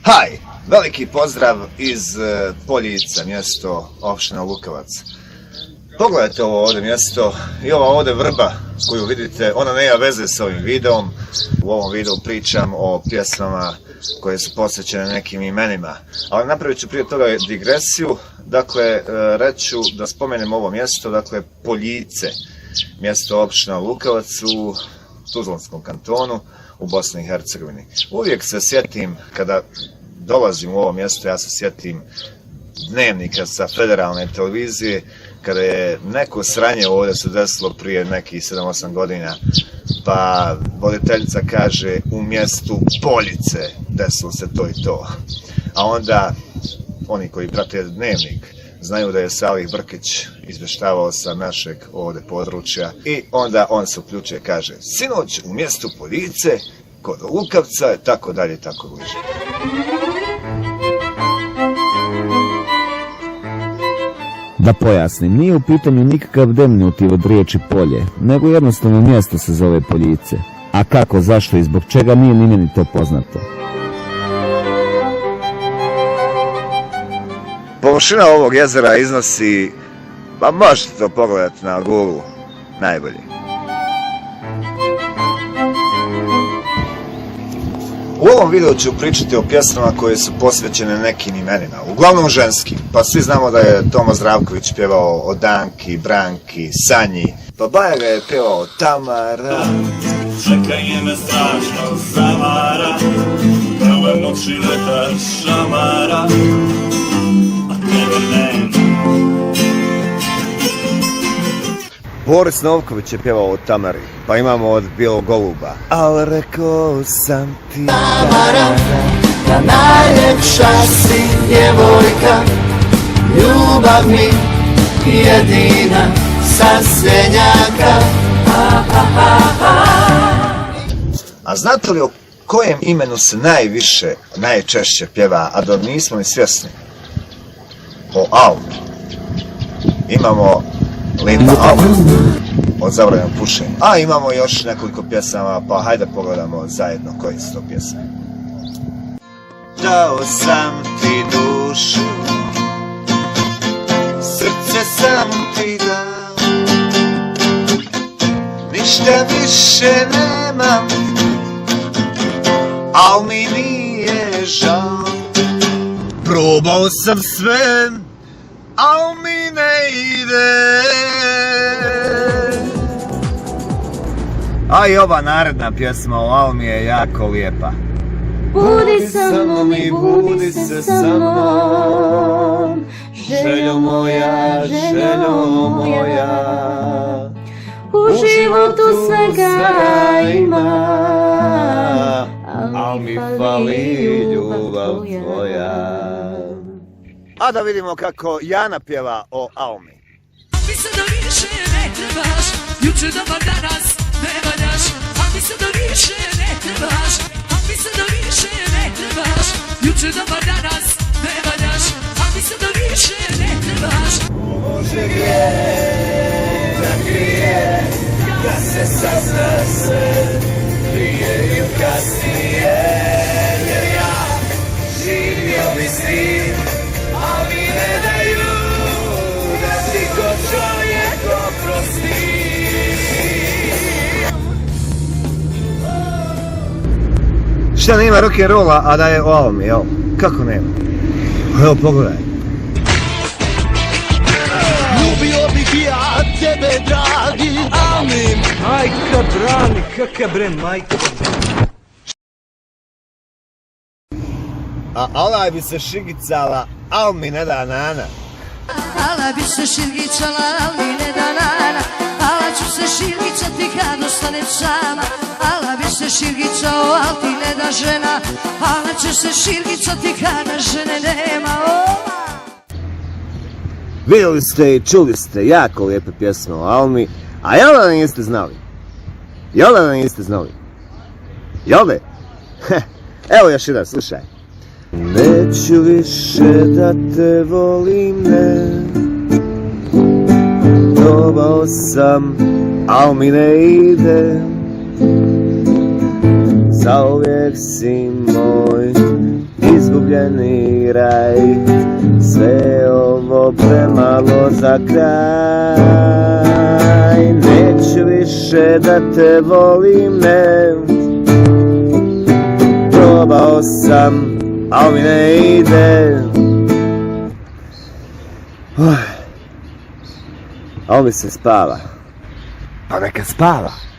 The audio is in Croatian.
Haj, veliki pozdrav iz Poljica, mjesto opština Lukovac. Pogledajte ovo ovdje mjesto i ova ovdje vrba koju vidite, ona nema veze s ovim videom. U ovom videu pričam o pjesmama koje su posvećene nekim imenima. Ali napravit ću prije toga digresiju. Dakle, reću da spomenem ovo mjesto, dakle Poljice, mjesto opština Lukovac u Tuzlanskom kantonu u Bosni i Hercegovini. Uvijek se sjetim, kada dolazim u ovo mjesto, ja se sjetim dnevnika sa federalne televizije, kada je neko sranje ovdje se desilo prije nekih 7-8 godina, pa voditeljica kaže u mjestu Poljice desilo se to i to. A onda oni koji prate dnevnik znaju da je Salih Brkić izvještavao sa našeg ovdje područja i onda on se uključuje i kaže sinoć u mjestu Poljice kod Lukavca, tako dalje, tako bliže. Da pojasnim, nije u pitanju nikakav deminutiv od riječi polje, nego jednostavno mjesto se zove Poljice. A kako, zašto i zbog čega nije ni meni to poznato. Površina ovog jezera iznosi, pa možete to pogledati na Google, najbolje. U ovom videu ću pričati o pjesmama koje su posvećene nekim imenima, uglavnom ženskim, pa svi znamo da je Tomo Zdravković pjevao o Danki, Branki, Sanji, pa Baja ga je pjevao Tamara. Čekanje me strašno zavara, prve noći leta šamara, a tebe nema. Boris Novković je pjevao o Tamari, pa imamo od Bijelog goluba. Al rekao sam ti Tamara, da najljepša si djevojka, ljubav mi jedina sa Senjaka. A znate li o kojem imenu se najčešće pjeva, a da nismo ni svjesni? O Almi. Imamo Linda Almi od Zabranjenog pušenja. A imamo još nekoliko pjesama, pa hajde pogledamo zajedno koji su to pjesme. Dao sam ti dušu, srce sam ti dao, ništa više nemam, al mi nije žao. Probao sam sve, al mi ne ide. A i ova naredna pjesma o Almi je jako lijepa. Budi sa mnom i budi se sa mnom, željo moja, željo moja. U životu svega ima, al mi fali ljubav tvoja. A da vidimo kako Jana pjeva o Almi. Mi se da više ne trebaš, juče dobar danas ne valjaš. A mi se da više ne trebaš, a mi se da više ne trebaš, juče dobar danas ne valjaš. A mi se da više ne trebaš. Može grijeh da krije, da se sazna sve, prije ili kasnije, jer ja živio bi s tim, ali ne daju da ti ko čovjek oprosti. Šta nema rock'n'rolla, a da je o Almi, jel? Kako nema? Evo pogledaj. Ljubio bih ja tebe, dragi Almi. Majka brani, kakav bre majka. A Alaj bi se šigicala, Almi ne da nana. Ala bi se širgičala, ali ne da nana. Ala ću se širgičati kad ostanem sama. Ala bi se širgičao, al ti ne da žena. Ala će se širgičati kada žene nema. Vidjeli ste i čuli ste jako lijepe pjesme o Almi, a jel da niste znali? Jel da niste znali? Jel da? Evo još jedan, slušaj. Neću više da te volim, ne. Probao sam, al mi ne ide. Zauvijek si moj, izgubio zaljubljeni raj. Sve ovo premalo za kraj. Neću više da te volim, ne. Probao sam, a mi ne ide. A mi se spava. Pa neka spava.